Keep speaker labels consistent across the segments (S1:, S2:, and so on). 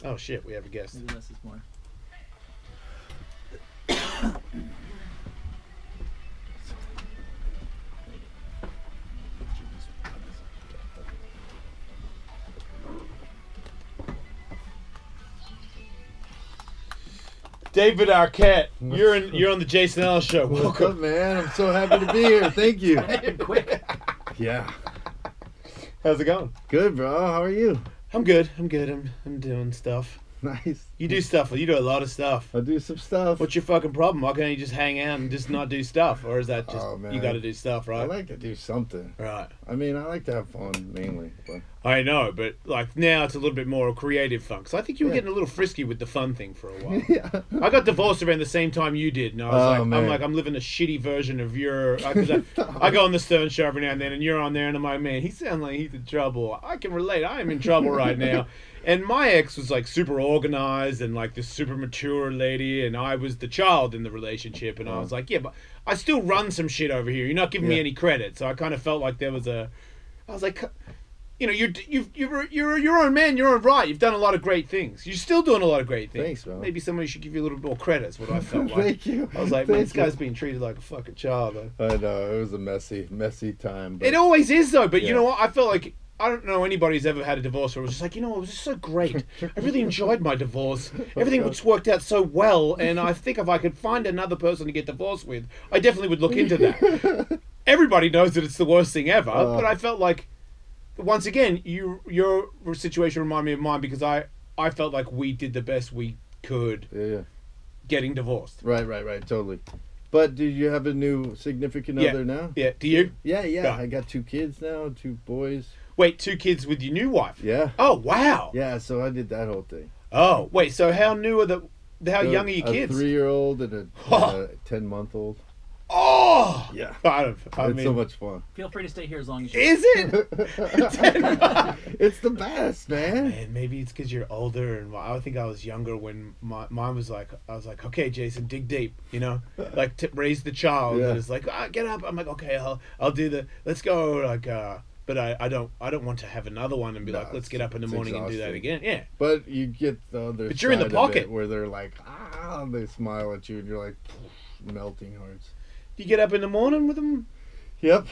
S1: Oh shit, we have a guest.
S2: Maybe less is more.
S1: David Arquette, you're on the Jason Ellis Show.
S3: What's up, man? I'm so happy to be here. Thank you.
S2: Quick.
S3: Yeah.
S1: How's it going?
S3: Good, bro. How are you?
S1: I'm good. I'm doing stuff.
S3: Nice.
S1: You do stuff. You do a lot of stuff.
S3: I do some stuff.
S1: What's your fucking problem? Why can't you just hang out and just not do stuff? Or is that just you got to do stuff,
S3: I
S1: right?
S3: like to do something.
S1: Right.
S3: I mean, I like to have fun mainly. But
S1: I know, but like now it's a little bit more creative fun. Cause I think you were getting a little frisky with the fun thing for a while.
S3: yeah.
S1: I got divorced around the same time you did, and I was I'm living a shitty version of your. I go on the Stern Show every now and then, and you're on there, and I'm like, man, he sounds like he's in trouble. I can relate. I am in trouble right now. And my ex was like super organized and like this super mature lady, and I was the child in the relationship, and I was like, yeah, but I still run some shit over here. You're not giving me any credit, so I kind of felt like there was I was like, you know, you're your own man, your own right. You've done a lot of great things. You're still doing a lot of great things.
S3: Thanks, bro.
S1: Maybe somebody should give you a little bit more credit. Is what I felt like.
S3: Thank you.
S1: I was like, man, this guy's being treated like a fucking child. Though.
S3: I know it was a messy time. But
S1: It always is though. But you know what? I felt like. I don't know anybody who's ever had a divorce where it was just like, you know, it was just so great. I really enjoyed my divorce. Everything just worked out so well, and I think if I could find another person to get divorced with, I definitely would look into that. Everybody knows that it's the worst thing ever, but I felt like, once again, your situation reminded me of mine because I felt like we did the best we could getting divorced.
S3: Right, totally. But do you have a new significant other now?
S1: Yeah, do you?
S3: Yeah. I got 2 kids now, 2 boys.
S1: Wait, 2 kids with your new wife?
S3: Yeah.
S1: Oh, wow.
S3: Yeah, so I did that whole thing.
S1: Oh, wait, so how young are your kids?
S3: A 3-year-old and a 10-month-old.
S1: Oh!
S3: Yeah.
S1: I mean,
S3: so much fun.
S2: Feel free to stay here as long as you
S1: Is it?
S3: It's the best, man.
S1: Man, maybe it's because you're older, and I think I was younger when mine was like, I was like, okay, Jason, dig deep, you know, like to raise the child.
S3: Yeah.
S1: And it's like, get up. I'm like, okay, I'll do let's go, like, but I don't want to have another one and be like, let's get up in the morning and do that again. Yeah.
S3: But you get the other
S1: But you're in the
S3: side of
S1: pocket
S3: it where they're like, they smile at you, and you're like, melting hearts.
S1: Do you get up in the morning with them?
S3: Yep.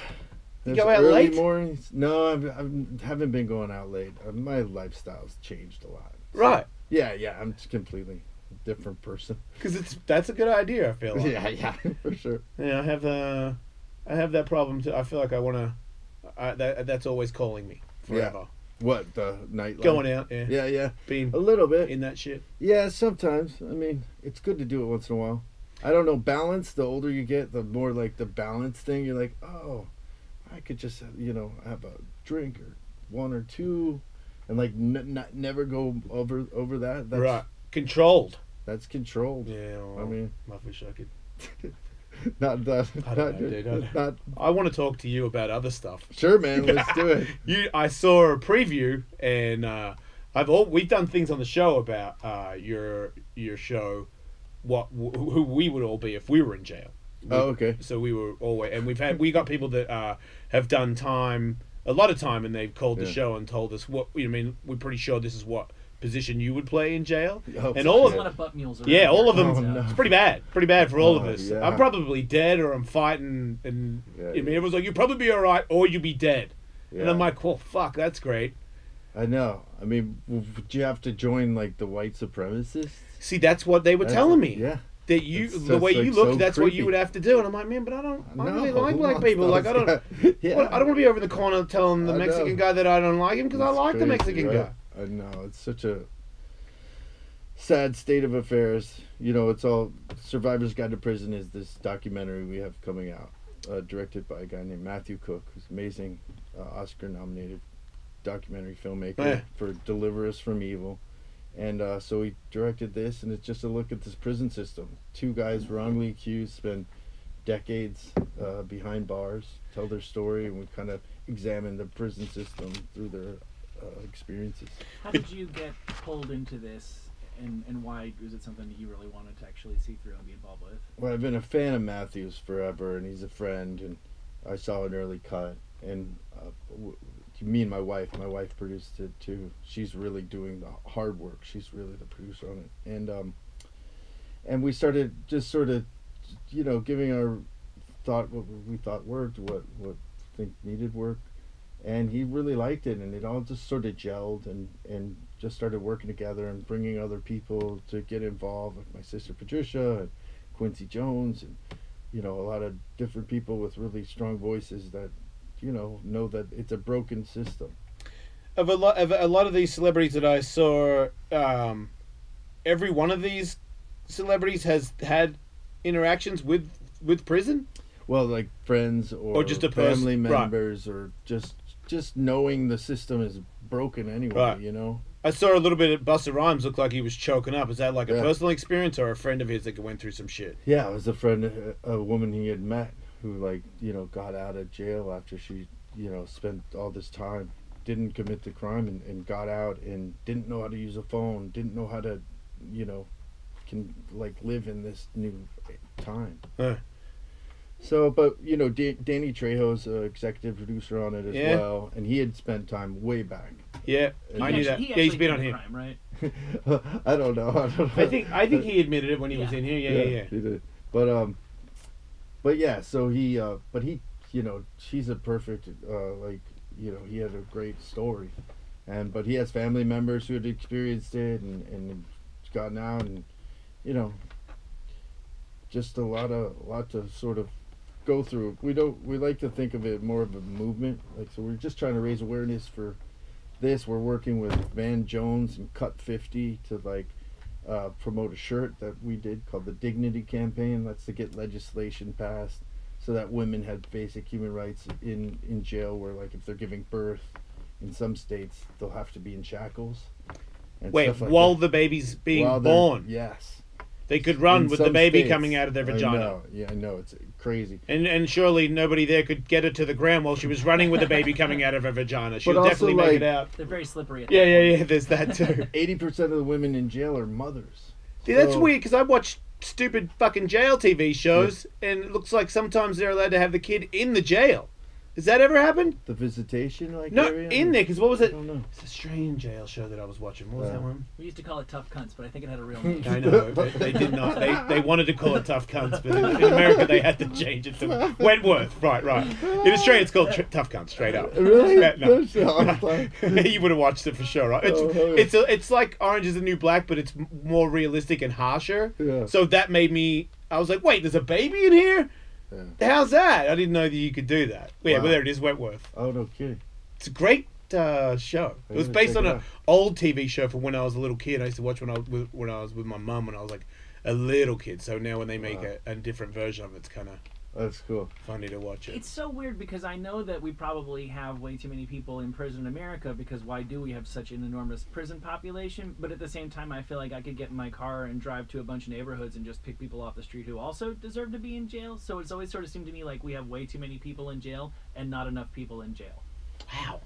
S1: You go out
S3: early
S1: late?
S3: mornings. No, I haven't been going out late. My lifestyle's changed a lot. So,
S1: Right.
S3: Yeah. I'm just completely a different person.
S1: Because that's a good idea. I feel like.
S3: Yeah, for sure.
S1: Yeah, I have that problem too. I feel like I want to. That's always calling me forever.
S3: Yeah. What, the nightlife?
S1: Going out. Yeah.
S3: Yeah.
S1: Being
S3: a little bit
S1: in that shit.
S3: Yeah, sometimes. I mean, it's good to do it once in a while. I don't know, balance, the older you get, the more like the balance thing, you're like, oh, I could just, have a drink or 1 or 2 and like never go over that. That's,
S1: right. Controlled.
S3: That's controlled.
S1: Yeah. Well,
S3: I mean,
S1: I wish I could.
S3: not that.
S1: I don't know, dude. I want to talk to you about other stuff.
S3: Sure, man. Let's do it.
S1: I saw a preview, and we've done things on the show about your show. Who we would all be if we were in jail.
S3: Okay.
S1: So we were always, and we got people that have done a lot of time, and they've called the show and told us what we're pretty sure this is what position you would play in jail, and all of
S2: a lot of butt mules.
S1: All of them.
S3: Oh, no.
S1: It's pretty bad for all of us.
S3: Yeah.
S1: I'm probably dead, or I'm fighting, and everyone's like, "You'll probably be all right, or you'll be dead," and I'm like, "Well, fuck, that's great."
S3: I know. I mean, would you have to join like the white supremacists?
S1: See, that's what they were telling me.
S3: Yeah.
S1: That the way you look, that's what you would have to do. And I'm like, man, but I don't really like black people. Like, I don't want to be over in the corner telling the Mexican guy that I don't like him because I like the Mexican guy.
S3: I know. It's such a sad state of affairs. It's all Survivor's Guide to Prison is this documentary we have coming out, directed by a guy named Matthew Cook, who's amazing, Oscar-nominated documentary filmmaker for Deliver Us from Evil. And so he directed this, and it's just a look at this prison system. 2 guys wrongly accused, spend decades behind bars, tell their story, and we kind of examine the prison system through their experiences.
S2: How did you get pulled into this, and why was it something that you really wanted to actually see through and be involved with?
S3: Well, I've been a fan of Matthew's forever, and he's a friend, and I saw an early cut, and me and my wife produced it too. She's really doing the hard work. She's really the producer on it. And we started just sort of, giving our thought what we thought worked, what think needed work, and he really liked it, and it all just sort of gelled and just started working together and bringing other people to get involved, like my sister Patricia and Quincy Jones, and a lot of different people with really strong voices that know that it's a broken system.
S1: Of a lot of these celebrities that I saw, every one of these celebrities has had interactions with prison.
S3: Well, like friends or just family members, right. Or just knowing the system is broken anyway. Right.
S1: I saw a little bit of Busta Rhymes look like he was choking up. Is that like a personal experience or a friend of his that went through some shit?
S3: Yeah, it was a friend, a woman he had met who got out of jail after she spent all this time, didn't commit the crime and got out and didn't know how to use a phone, didn't know how to can live in this new time. So, but Danny Trejo's executive producer on it as well, and he had spent time way back.
S1: Yeah, I knew that. He's been on here,
S2: crime, right?
S3: I don't know.
S1: I think he admitted it when he was in here. Yeah.
S3: He did. But yeah. So he, she's a perfect, he had a great story, but he has family members who had experienced it and gotten out, and just a lot to sort of go through. We like to think of it more of a movement, so we're just trying to raise awareness for this. We're working with Van Jones and Cut 50 to promote a shirt that we did called the Dignity Campaign. That's to get legislation passed so that women have basic human rights in jail, where if they're giving birth in some states they'll have to be in shackles.
S1: Wait, while the baby's being born?
S3: Yes.
S1: They could run with the baby
S3: states
S1: coming out of their vagina.
S3: I know. Yeah, I know. It's crazy.
S1: And surely nobody there could get her to the ground while she was running with the baby coming out of her vagina. She'll definitely make it out.
S2: They're very slippery.
S1: Yeah. There's that too.
S3: 80% of the women in jail are mothers.
S1: See, that's weird because I watch stupid fucking jail TV shows, and it looks like sometimes they're allowed to have the kid in the jail. Has that ever happened?
S3: The visitation,
S1: no,
S3: area?
S1: In there, because what was it?
S3: I don't know.
S1: It's a strange jail show that I was watching. What was that one?
S2: We used to call it Tough Cunts, but I think it had a real name.
S1: I know. They did not. They wanted to call it Tough Cunts, but in America they had to change it to Wentworth. Right. In Australia it's called Tough Cunts, straight up.
S3: Really?
S1: No. You would have watched it for sure, right? It's like Orange is the New Black, but it's more realistic and harsher.
S3: Yeah.
S1: So that made me... I was like, wait, there's a baby in here? Yeah. How's that? I didn't know that you could do that. Yeah, wow. But there it is, Wentworth.
S3: Oh, no kidding.
S1: It's a great show. It was based on an old TV show from when I was a little kid. I used to watch when I was with my mum when I was a little kid. So now when they make a different version of it, it's kind of...
S3: That's cool.
S1: Funny to watch it.
S2: It's so weird because I know that we probably have way too many people in prison in America, because why do we have such an enormous prison population? But at the same time, I feel like I could get in my car and drive to a bunch of neighborhoods and just pick people off the street who also deserve to be in jail. So it's always sort of seemed to me like we have way too many people in jail and not enough people in jail.
S1: Wow.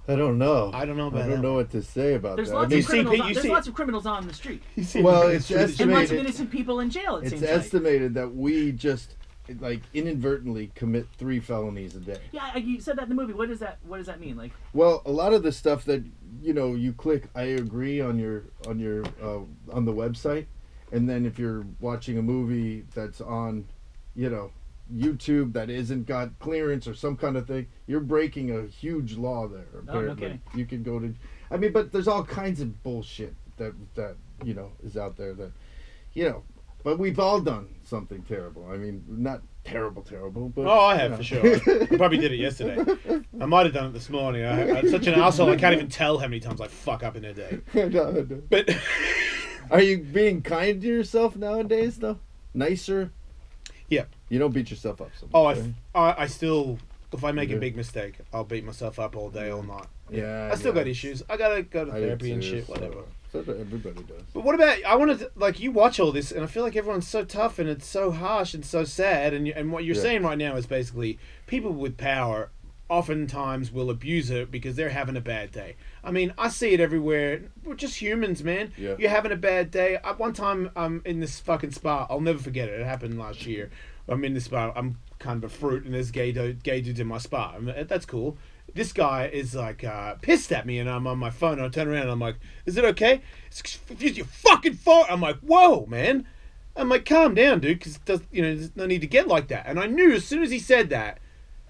S3: I don't know.
S1: I don't know about
S3: I don't know what to say about
S2: there's
S3: that.
S2: There's lots of criminals on the street.
S3: Well, it's estimated.
S2: And lots of innocent people in jail, it seems like.
S3: It's estimated that we just... inadvertently commit 3 felonies a day.
S2: Yeah, you said that in the movie. What does that mean?
S3: Well, a lot of the stuff that you click I agree on your on the website, and then if you're watching a movie that's on YouTube that isn't got clearance or some kind of thing, you're breaking a huge law there. Apparently.
S2: Okay.
S3: You can go to but there's all kinds of bullshit that is out there that but we've all done something terrible. I mean, not terrible, but...
S1: Oh, I have, for sure. I probably did it yesterday. I might have done it this morning. I'm such an asshole, I can't even tell how many times I fuck up in a day.
S3: No.
S1: But...
S3: Are you being kind to yourself nowadays, though? Nicer?
S1: Yeah.
S3: You don't beat yourself up so much,
S1: right? I still... If I make a big mistake, I'll beat myself up all day, all night.
S3: Yeah.
S1: I still got issues. I gotta go to therapy and shit, whatever.
S3: So everybody does.
S1: But what about, I wanted to, you watch all this, and I feel like everyone's so tough, and it's so harsh and so sad, and what you're saying right now is basically, people with power oftentimes will abuse it because they're having a bad day. I mean, I see it everywhere. We're just humans, man. Yeah. You're having a bad day. One time, I'm in this fucking spa. I'll never forget it. It happened last year. I'm in this spa. I'm kind of a fruit, and there's gay dudes in my spa. I mean, that's cool. this guy is like pissed at me, and I'm on my phone, and I turn around, and I'm like, is it okay? Use your fucking phone. I'm like, whoa, man. I'm like, calm down, dude, because there's no need to get like that. And I knew as soon as he said that,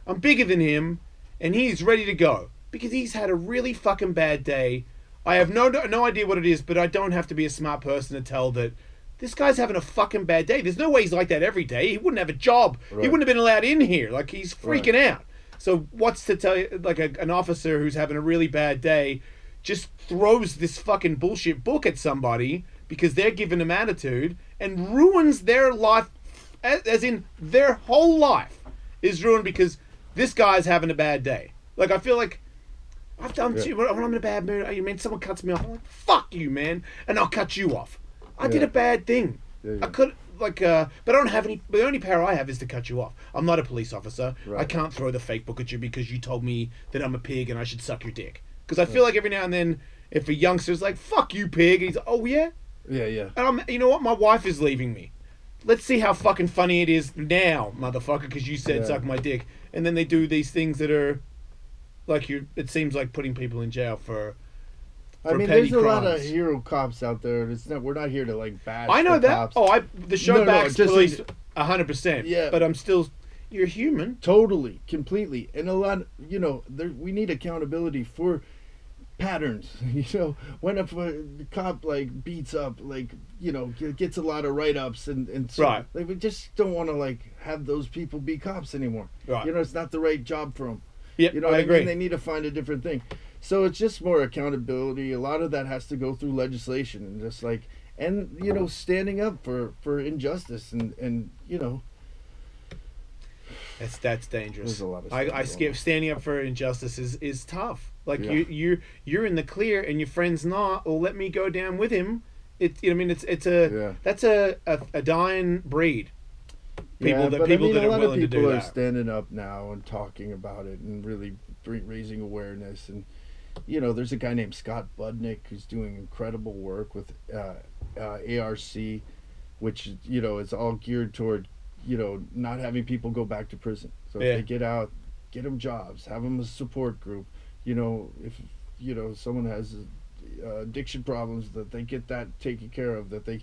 S1: I'm bigger than him, and he's ready to go because he's had a really fucking bad day. I have no idea what it is, but I don't have to be a smart person to tell that this guy's having a fucking bad day. There's no way he's like that every day. He wouldn't have a job. Right. He wouldn't have been allowed in here. Like, he's freaking out. So what's to tell you, like an officer who's having a really bad day just throws this fucking bullshit book at somebody because they're giving him attitude and ruins their life, as in their whole life is ruined because this guy's having a bad day. Like, I feel like I've done too. When I'm in a bad mood, you mean someone cuts me off, I'm like, fuck you, man, and I'll cut you off. I did a bad thing. I could, but I don't have any. The only power I have is to cut you off. I'm not a police officer. Right. I can't throw the fake book at you because you told me that I'm a pig and I should suck your dick. Because I feel like every now and then, if a youngster's like, fuck you, pig, and he's like, oh, yeah? Yeah. And you know what? My wife is leaving me. Let's see how fucking funny it is now, motherfucker, because you said suck my dick. And then they do these things that are, like, it seems like putting people in jail for
S3: there's a lot of hero cops out there. We're not here to, like, bash
S1: I know
S3: the
S1: that.
S3: Cops.
S1: The show backs police 100%. Yeah. But I'm still, you're human.
S3: Totally, completely. And a lot, we need accountability for patterns. When a cop, like, beats up, like, gets a lot of write-ups and so,
S1: right.
S3: Like, we just don't want to, like, have those people be cops anymore.
S1: Right.
S3: It's not the right job for them.
S1: Yeah, I agree.
S3: They need to find a different thing. So it's just more accountability. A lot of that has to go through legislation and just like, and standing up for injustice and
S1: That's dangerous.
S3: There's a lot of
S1: standing up for injustice is tough. Like you're in the clear and your friend's not, or let me go down with him. That's a dying breed. People that are willing to do that.
S3: People are standing up now and talking about it and really raising awareness. And there's a guy named Scott Budnick who's doing incredible work with ARC, which is all geared toward not having people go back to prison. So if they get out, get them jobs, have them a support group. If someone has addiction problems, that they get that taken care of. That they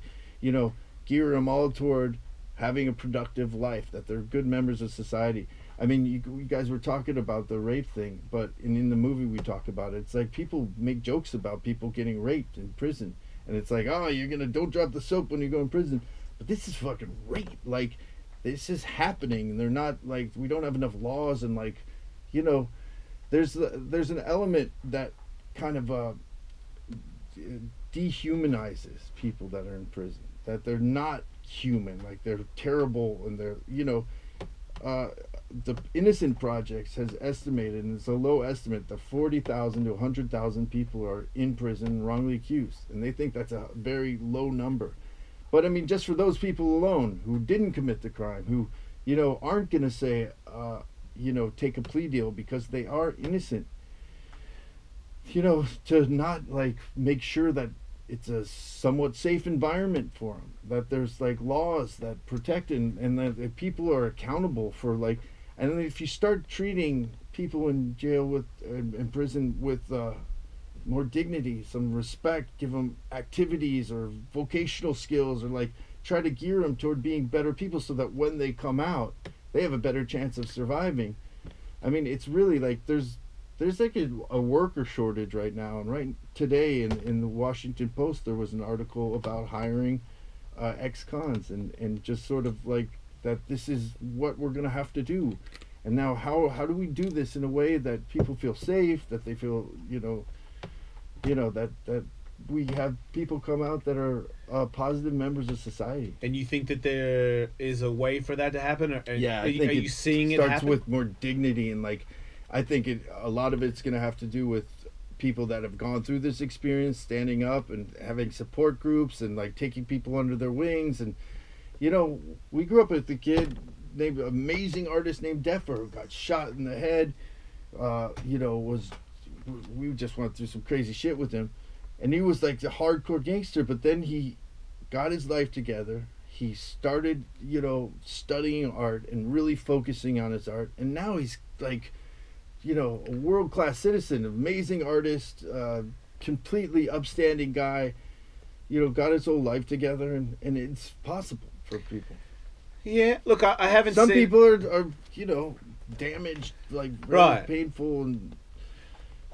S3: gear them all toward having a productive life, that they're good members of society. I mean, you guys were talking about the rape thing, but in the movie we talk about it. It's like people make jokes about people getting raped in prison, and it's like, oh, don't drop the soap when you go in prison. But this is fucking rape. Like, this is happening, and they're not, like, we don't have enough laws, and, like, there's an element that kind of dehumanizes people that are in prison, that they're not human, like they're terrible, and they're the Innocent Project has estimated, and it's a low estimate, that 40,000 to 100,000 people are in prison wrongly accused, and they think that's a very low number. But I mean, just for those people alone who didn't commit the crime, who aren't going to say take a plea deal because they are innocent, to not, like, make sure that it's a somewhat safe environment for them, that there's, like, laws that protect and that people are accountable for, like, and if you start treating people in jail in prison with more dignity, some respect, give them activities or vocational skills, or, like, try to gear them toward being better people so that when they come out, they have a better chance of surviving. I mean, it's really like there's like a worker shortage right now, and right today in the Washington Post there was an article about hiring ex-cons and just sort of like that this is what we're going to have to do. And now how do we do this in a way that people feel safe, that they feel that we have people come out that are positive members of society.
S1: And you think that there is a way for that to happen? Are you seeing it happen?
S3: Starts with more dignity, and, like, I think a lot of it's going to have to do with people that have gone through this experience, standing up and having support groups and, like, taking people under their wings. And, we grew up with a kid named, amazing artist named Deffer, who got shot in the head, we just went through some crazy shit with him. And he was, like, the hardcore gangster, but then he got his life together. He started, studying art and really focusing on his art. And now he's, like, you know, a world-class citizen, amazing artist, completely upstanding guy, you know, got his whole life together, and it's possible for people.
S1: Yeah, look, I haven't
S3: Some
S1: seen...
S3: people are, you know, damaged, like, really painful,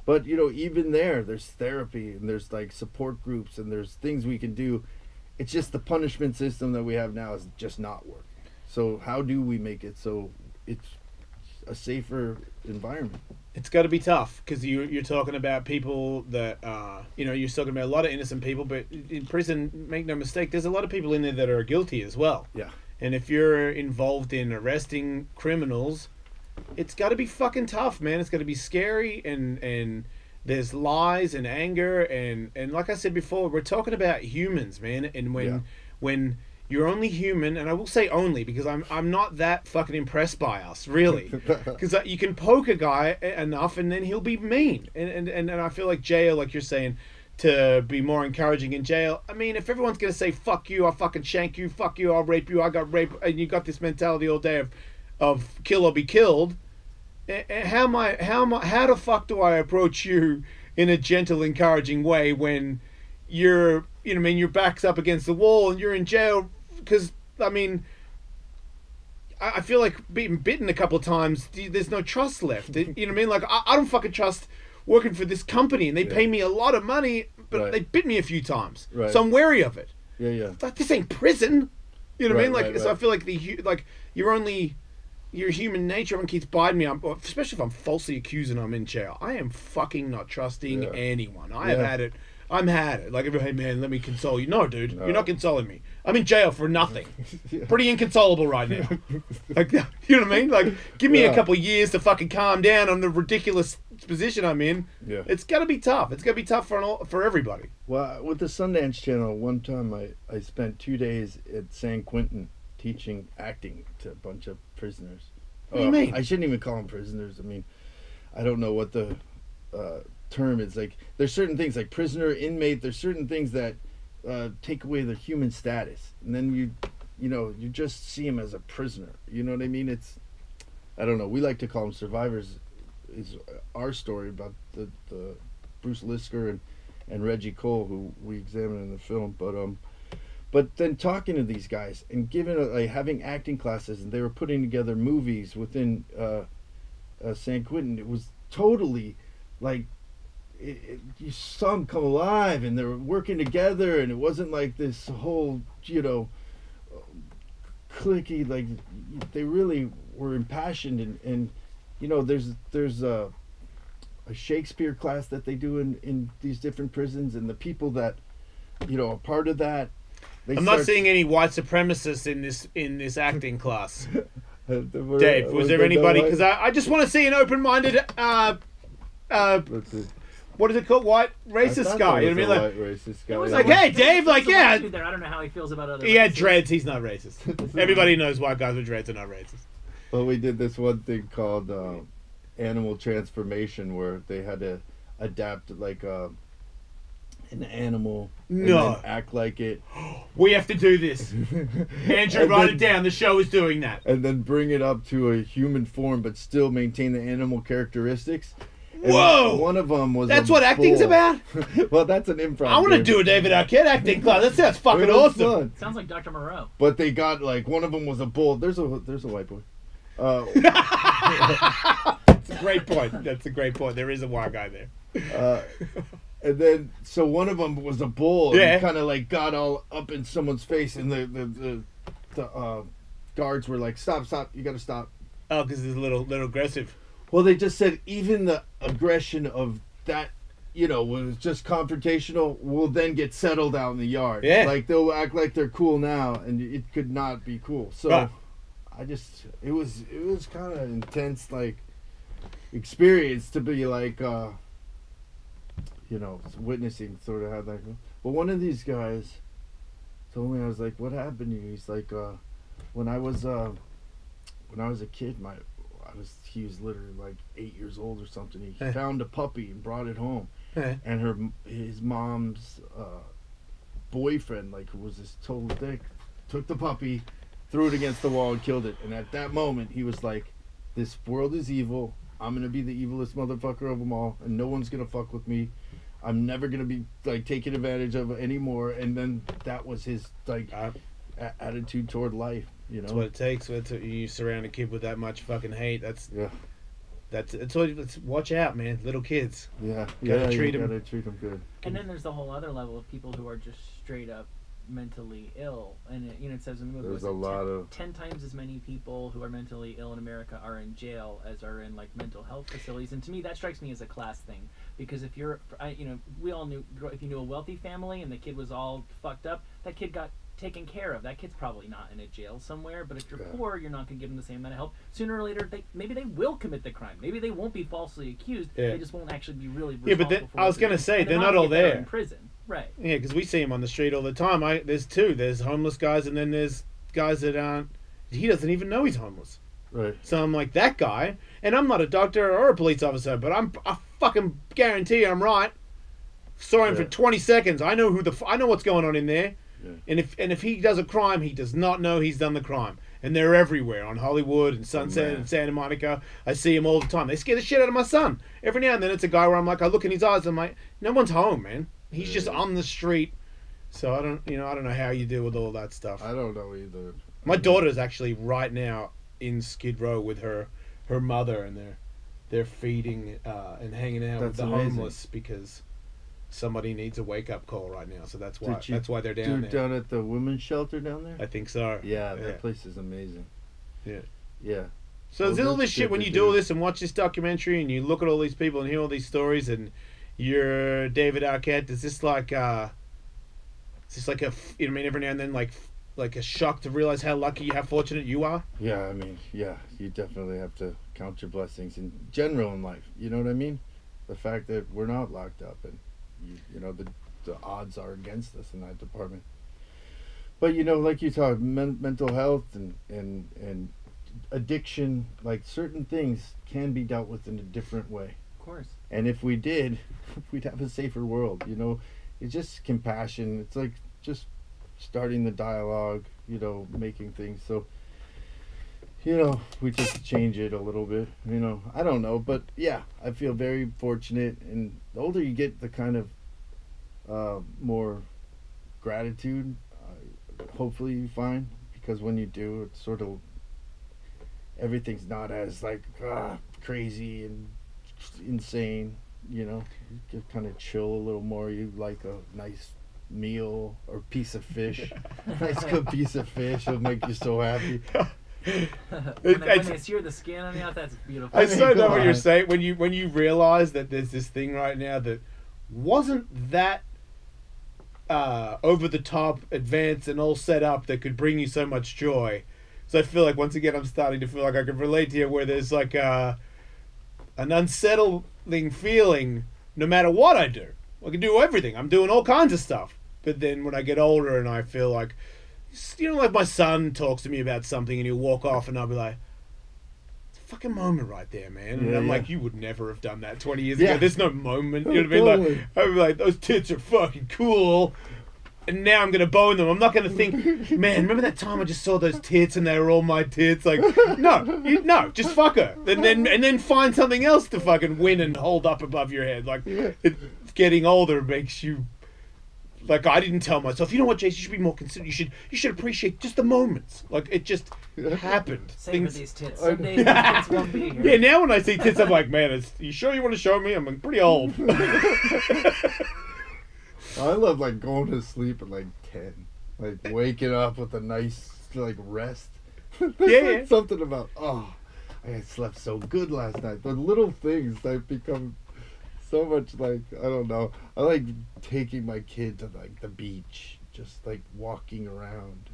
S3: but, you know, even there's therapy, and there's, like, support groups, and there's things we can do. It's just the punishment system that we have now is just not working. So how do we make it so it's a safer environment?
S1: It's got to be tough, because you're talking about people that, you know, you're talking about a lot of innocent people, but in prison, make no mistake, there's a lot of people in there that are guilty as well.
S3: Yeah.
S1: And if you're involved in arresting criminals, it's got to be fucking tough, man. It's got to be scary, and there's lies and anger, and like I said before, we're talking about humans, man. And when you're only human, and I will say only because I'm not that fucking impressed by us, really, because you can poke a guy enough and then he'll be mean, and I feel like jail, like you're saying, to be more encouraging in jail. I mean, if everyone's gonna say fuck you, I'll fucking shank you, fuck you, I'll rape you, I got raped, and you got this mentality all day of kill or be killed, how the fuck do I approach you in a gentle, encouraging way when you're, you know, I mean, your back's up against the wall and you're in jail? Because, I mean, I feel like being bitten a couple of times, there's no trust left. You know what I mean? Like, I don't fucking trust working for this company, and they pay me a lot of money, but they bit me a few times. Right. So I'm wary of it.
S3: Yeah.
S1: Like, this ain't prison. You know what I mean? Like, so I feel like your human nature, everyone keeps biting me, especially if I'm falsely accused and I'm in jail. I am fucking not trusting anyone. I have had it. Had it. Like, hey man, let me console you. No, dude, you're not consoling me. I'm in jail for nothing. Pretty inconsolable right now. Like, you know what I mean? Like, give me a couple of years to fucking calm down on the ridiculous position I'm in. Yeah. It's got to be tough. It's got to be tough for everybody.
S3: Well, with the Sundance Channel, one time I spent 2 days at San Quentin teaching acting to a bunch of prisoners.
S1: What do you mean?
S3: I shouldn't even call them prisoners. I mean, I don't know what the term is. Like, there's certain things like prisoner, inmate. There's certain things that take away their human status, and then you just see them as a prisoner. You know what I mean? It's, I don't know. We like to call them survivors. Is our story about the Bruce Lisker and Reggie Cole, who we examined in the film, but then talking to these guys and having acting classes, and they were putting together movies within San Quentin. It was totally like you saw them come alive, and they were working together, and it wasn't like this whole cliquey. Like, they really were impassioned, and there's a Shakespeare class that they do in these different prisons, and the people that are part of that.
S1: I'm not seeing any white supremacists in this acting class. Dave, was there anybody? Because I just want to see an open-minded, what is it called? White racist guy. You know what I mean? Like,
S3: white racist guy.
S1: It was like, hey, Dave, like, yeah.
S2: I don't know how he feels about other.
S1: He had dreads. He's not racist. Everybody knows white guys with dreads are not racist.
S3: Well, we did this one thing called animal transformation, where they had to adapt like an animal and then act like it.
S1: We have to do this. Andrew, write it down. The show is doing that.
S3: And then bring it up to a human form, but still maintain the animal characteristics. And
S1: whoa!
S3: One of them was.
S1: That's what acting's about?
S3: Well, that's an improv.
S1: I want to do a David Arquette acting class. That sounds fucking awesome.
S2: Fun. Sounds like Dr. Moreau.
S3: But they got, like, one of them was a bull. There's a white boy.
S1: That's a great point. That's a great point. There is a white guy there.
S3: And then, so one of them was a bull, and he kind of like got all up in someone's face, and the guards were like, "Stop! You got to stop."
S1: Oh, because it's a little aggressive.
S3: Well, they just said even the aggression of that, was just confrontational, will then get settled out in the yard. Yeah, like they'll act like they're cool now, and it could not be cool. So, it was kind of intense, like, experience to be like. Witnessing sort of how that goes. But one of these guys told me, I was like, "What happened to you?" He's like, "When I was a kid, he was literally like 8 years old or something. He found a puppy and brought it home, and his mom's boyfriend, like, who was this total dick, took the puppy, threw it against the wall, and killed it. And at that moment, he was like, this world is evil. I'm gonna be the evilest motherfucker of them all, and no one's gonna fuck with me. I'm never gonna be like taken advantage of anymore. And then that was his like attitude toward life. You know,
S1: that's what it takes. You surround a kid with that much fucking hate. That's what. Watch out, man. Little kids.
S3: Yeah,
S1: gotta treat them.
S3: Gotta treat them good.
S2: And then there's the whole other level of people who are just straight up mentally ill, and it says in the movie,
S3: there's a lot of
S2: 10 times as many people who are mentally ill in America are in jail as are in like mental health facilities. And to me, that strikes me as a class thing, because if you're, we all knew, if you knew a wealthy family and the kid was all fucked up, that kid got taken care of. That kid's probably not in a jail somewhere. But if you're poor, you're not going to give them the same amount of help. Sooner or later, maybe they will commit the crime. Maybe they won't be falsely accused. They just won't actually be really responsible.
S1: Yeah, but I was going to say, they're not all there
S2: in prison. Right.
S1: Yeah, because we see him on the street all the time. There's two. There's homeless guys, and then there's guys that aren't. He doesn't even know he's homeless.
S3: Right.
S1: So I'm like, that guy, and I'm not a doctor or a police officer, but I fucking guarantee I'm right. Saw him for 20 seconds. I know I know what's going on in there. Yeah. And if he does a crime, he does not know he's done the crime. And they're everywhere on Hollywood and Sunset and Santa Monica. I see him all the time. They scare the shit out of my son. Every now and then it's a guy where I'm like, I look in his eyes, I'm like, no one's home, man. He's just on the street. So I don't know how you deal with all that stuff.
S3: I don't know either.
S1: My daughter's actually right now in Skid Row with her mother, and they're feeding and hanging out with the homeless because somebody needs a wake up call right now. So that's why they're down there.
S3: Down at the women's shelter down there?
S1: I think so.
S3: Yeah, that place is amazing.
S1: Yeah.
S3: Yeah.
S1: So there's all this shit when you do all this and watch this documentary and you look at all these people and hear all these stories and you're David Arquette. Is this like every now and then like a shock to realize how lucky, how fortunate you are?
S3: Yeah, I mean, you definitely have to count your blessings in general in life. You know what I mean? The fact that we're not locked up and the odds are against us in that department. But like you talk, mental health and addiction, like certain things can be dealt with in a different way.
S2: Of course.
S3: And if we did, we'd have a safer world. It's just compassion. It's like just starting the dialogue, making things so, we just change it a little bit, I don't know. But yeah, I feel very fortunate. And the older you get, the kind of more gratitude, hopefully you find. Because when you do, it's sort of, everything's not as like crazy and insane, you get kind of chill a little more. You like a nice meal or piece of fish. Nice good piece of fish will make you so happy.
S2: when they sear the skin on the out, that's beautiful.
S1: I so know what you're saying. When you realize that there's this thing right now that wasn't that over the top, advanced, and all set up that could bring you so much joy. So I feel like once again I'm starting to feel like I can relate to you, where there's like an unsettling feeling no matter what I do. I can do everything. I'm doing all kinds of stuff. But then when I get older and I feel like, like my son talks to me about something and he'll walk off and I'll be like, it's a fucking moment right there, man. And I'm like, you would never have done that 20 years ago. There's no moment. You know what I mean? Like, I'd be like, those tits are fucking cool. And now I'm going to bone them. I'm not going to think, man, remember that time I just saw those tits and they were all my tits? Like, no, just fuck her. And then find something else to fucking win and hold up above your head. Like, it's getting older makes you, like, I didn't tell myself, you know what, Jason, you should be more considerate. You should appreciate just the moments. Like, it just happened.
S2: Savor these tits. Someday these tits won't be here.
S1: Yeah, now when I see tits, I'm like, man, you sure you want to show me? I'm pretty old.
S3: I love like going to sleep at like 10, like waking up with a nice like rest. There's like something about I slept so good last night. The little things like become so much like I don't know. I like taking my kid to like the beach, just like walking around.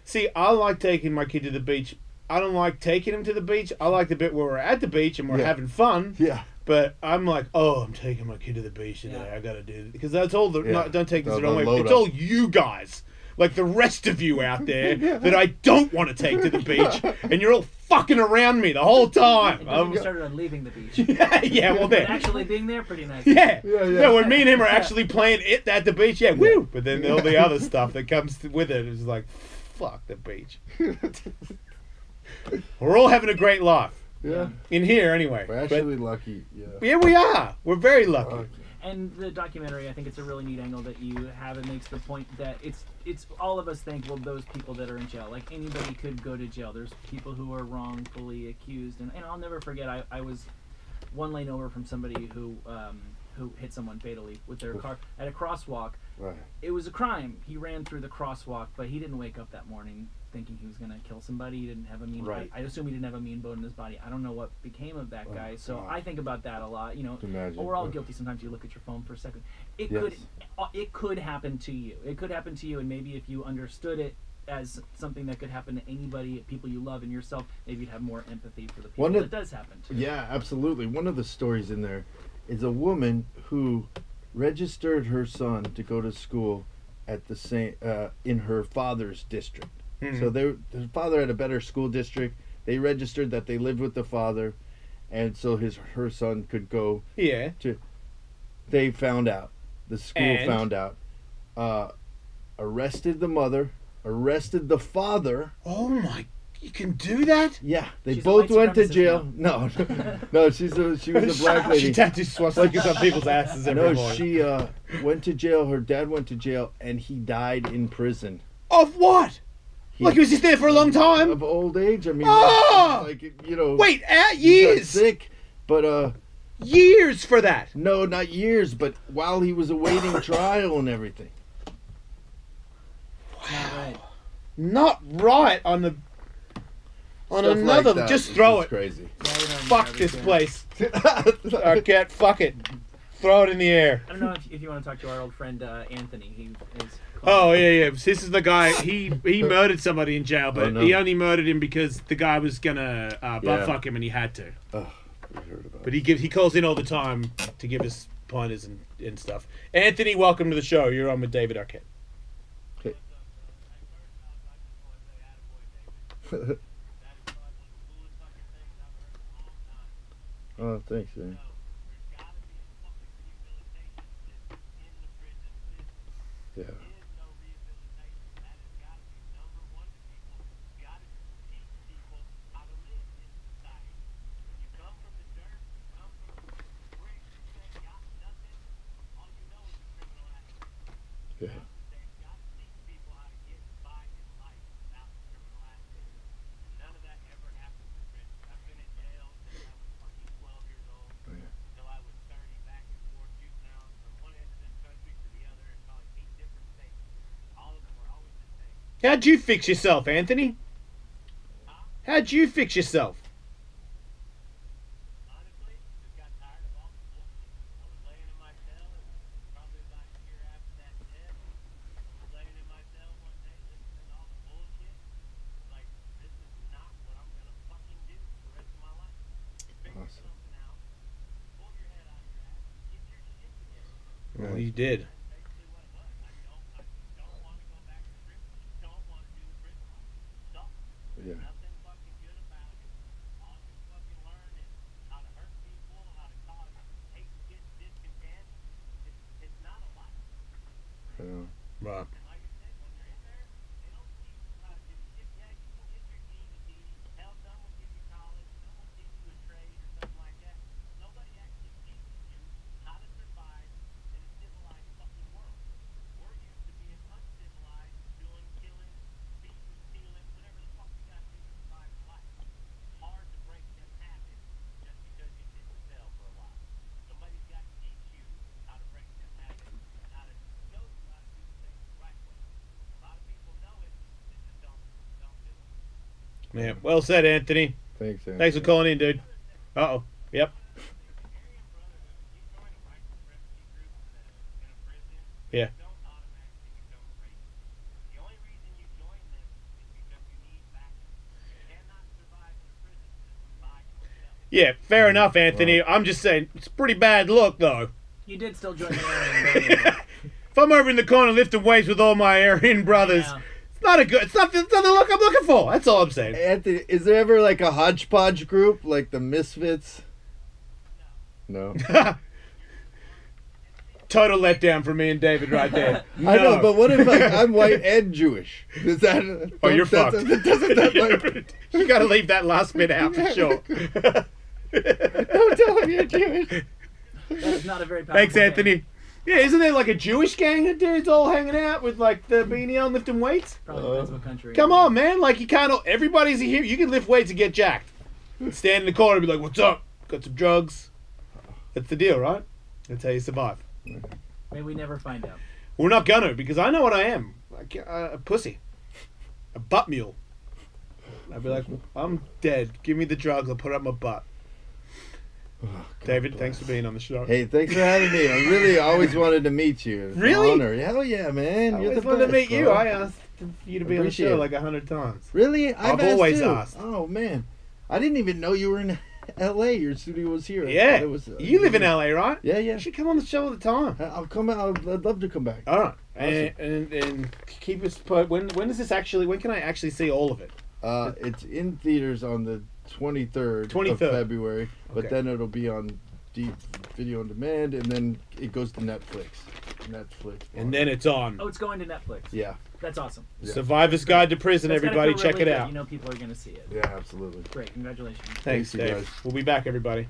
S1: See, I like taking my kid to the beach. I don't like taking him to the beach. I like the bit where we're at the beach and we're having fun.
S3: Yeah.
S1: But I'm like, I'm taking my kid to the beach today. I gotta do it because that's all. Don't take this the wrong way. It's all you guys, like the rest of you out there, that I don't want to take to the beach, and you're all fucking around me the whole time.
S2: And you started on leaving the beach.
S1: Well then
S2: actually being there, pretty nice.
S1: Yeah. When me and him are actually playing it at the beach, woo. But then all the other stuff that comes with it is like, fuck the beach. We're all having a great life.
S3: Yeah.
S1: In here, anyway.
S3: We're actually lucky. Yeah.
S1: Yeah, we are. We're very lucky.
S2: And the documentary, I think it's a really neat angle that you have. It makes the point that it's all of us think, well, those people that are in jail, like anybody could go to jail. There's people who are wrongfully accused, and I'll never forget. I was one lane over from somebody who hit someone fatally with their car at a crosswalk.
S3: Right.
S2: It was a crime. He ran through the crosswalk, but he didn't wake up that morning thinking he was going to kill somebody. He didn't have a mean bone. I assume he didn't have a mean bone in his body. I don't know what became of that guy. So God. I think about that a lot. You know, we're all guilty. Sometimes you look at your phone for a second. It could happen to you. It could happen to you, and maybe if you understood it as something that could happen to anybody, people you love and yourself, maybe you'd have more empathy for the people that does happen to.
S3: Yeah, absolutely. One of the stories in there is a woman who registered her son to go to school at the same in her father's district. Mm-hmm. So the father had a better school district. They registered that they lived with the father, and so her son could go.
S1: Yeah.
S3: They found out. The school found out. Arrested the mother. Arrested the father.
S1: Oh my! You can do that?
S3: Yeah, she's both went to jail. No, she was a black lady.
S1: She tattooed swastikas on people's asses every morning.
S3: She went to jail. Her dad went to jail, and he died in prison.
S1: Of what? Like he was just there for a long time?
S3: Of old age. I mean, like you know.
S1: Wait, years.
S3: Sick, but
S1: years for that.
S3: No, not years, but while he was awaiting trial and everything.
S1: Wow. Not right on the. On stuff another, like just throw it.
S3: Crazy.
S1: Fuck this place. Arquette, fuck it. Throw it in the air.
S2: I don't know if you want to talk to our old friend Anthony. He is.
S1: Oh yeah. This is the guy. He murdered somebody in jail, but he only murdered him because the guy was gonna butt fuck him and he had to.
S3: Oh, we heard about.
S1: But he calls in all the time to give us pointers and stuff. Anthony, welcome to the show. You're on with David Arquette.
S3: Okay. Oh, thanks, man. Yeah. Yeah.
S1: How'd you fix yourself, Anthony? How'd you fix yourself?
S4: Honestly, just got tired of all the bullshit. I was laying in my cell, and probably about a year after that death, I was laying in my cell one day listening to all the bullshit. Like, this is not what I'm going to fucking do for the rest of my life. Figure something out. Pull your head out of your ass. Get your shit together.
S1: Well, you did.
S3: Yeah.
S4: Nothing fucking good about it. All you fucking learn is how to hurt people, how to cause hate, discontent. It's not a life.
S3: Yeah.
S1: Right.
S4: And like I said, when you're in there, they don't teach you how to do shit. Yeah, you can get your GED. Hell, some will give you college. Some will give you a trade or something like that. Nobody actually teaches you how to survive in a civilized fucking world. We're used to being uncivilized, doing killing, beating, stealing, whatever the fuck you got to do to survive in life. It's hard to break them habits just because you sit in the cell for a while. Somebody's got to teach you how to break them habits and how to show you how to do things the right way. A lot of people know it, they just don't do it.
S1: Man, well said, Anthony.
S3: Thanks, Anthony.
S1: Thanks for calling in, dude. Uh-oh. Yep.
S4: Aryan Brotherhood, when you join a refugee group in a prison,
S1: Yeah.
S4: you don't automatically become a racist. The only reason you join them is because you need backup. You cannot survive in a prison system by yourself.
S1: Yeah, fair enough, Anthony. I'm just saying, it's a pretty bad look, though.
S2: You did still join the Aryan.
S1: If I'm over in the corner lifting weights with all my Aryan brothers, it's not it's not the look I'm looking for. That's all I'm saying.
S3: Anthony, is there ever like a hodgepodge group, like the Misfits? No.
S1: total letdown from me and David right there. No.
S3: I know, but what if like I'm white and Jewish? Is that?
S1: Oh, you're fucked.
S3: Doesn't that like?
S1: You got to leave that last bit out for sure.
S3: Don't tell him you're Jewish.
S2: That's not a very powerful
S1: Thanks,
S2: thing.
S1: Anthony. Yeah, isn't there like a Jewish gang of dudes all hanging out with like the beanie on lifting weights?
S2: Probably depends what country.
S1: Come on, man. Like, you can't. Everybody's here. You can lift weights and get jacked. Stand in the corner and be like, "What's up? Got some drugs." That's the deal, right? That's how you survive.
S2: May we never find out.
S1: We're not gonna, because I know what I am. Like a pussy. A butt mule. I'd be like, I'm dead. Give me the drugs. I'll put it up my butt.
S3: Oh,
S1: David, thanks for being on the show.
S3: Hey, thanks for having me. I really always wanted to meet you. It's an
S1: Really?
S3: honor. Hell yeah, man.
S1: I
S3: You're the
S1: always wanted to
S3: best,
S1: meet you.
S3: bro.
S1: I asked you to be on the
S3: Appreciate
S1: show
S3: it.
S1: like 100 times.
S3: Really?
S1: I've
S3: asked
S1: always
S3: too.
S1: asked.
S3: Oh man, I didn't even know you were in L.A. Your studio was here. I
S1: Yeah.
S3: thought it was,
S1: You live in LA, right?
S3: Yeah, yeah.
S1: You should come on the show all the time.
S3: I'll come out. I'd love to come back.
S1: All right.
S3: Awesome.
S1: And keep us put. When is this actually? When can I actually see all of it?
S3: It's in theaters on the 23rd,
S1: 23rd.
S3: of February, but
S1: Okay.
S3: then it'll be on video on demand, and then it goes to Netflix.
S1: And then it's on.
S2: Oh, it's going to Netflix.
S3: Yeah.
S2: That's awesome.
S3: Yeah.
S1: Survivor's Guide to Prison.
S2: That's gotta
S1: Everybody,
S2: feel
S1: check
S2: really
S1: it
S2: good.
S1: out.
S2: You know people are going to see it.
S3: Yeah, absolutely.
S2: Great. Congratulations.
S1: Thanks,
S3: you
S1: Dave.
S3: guys.
S1: We'll be back, everybody.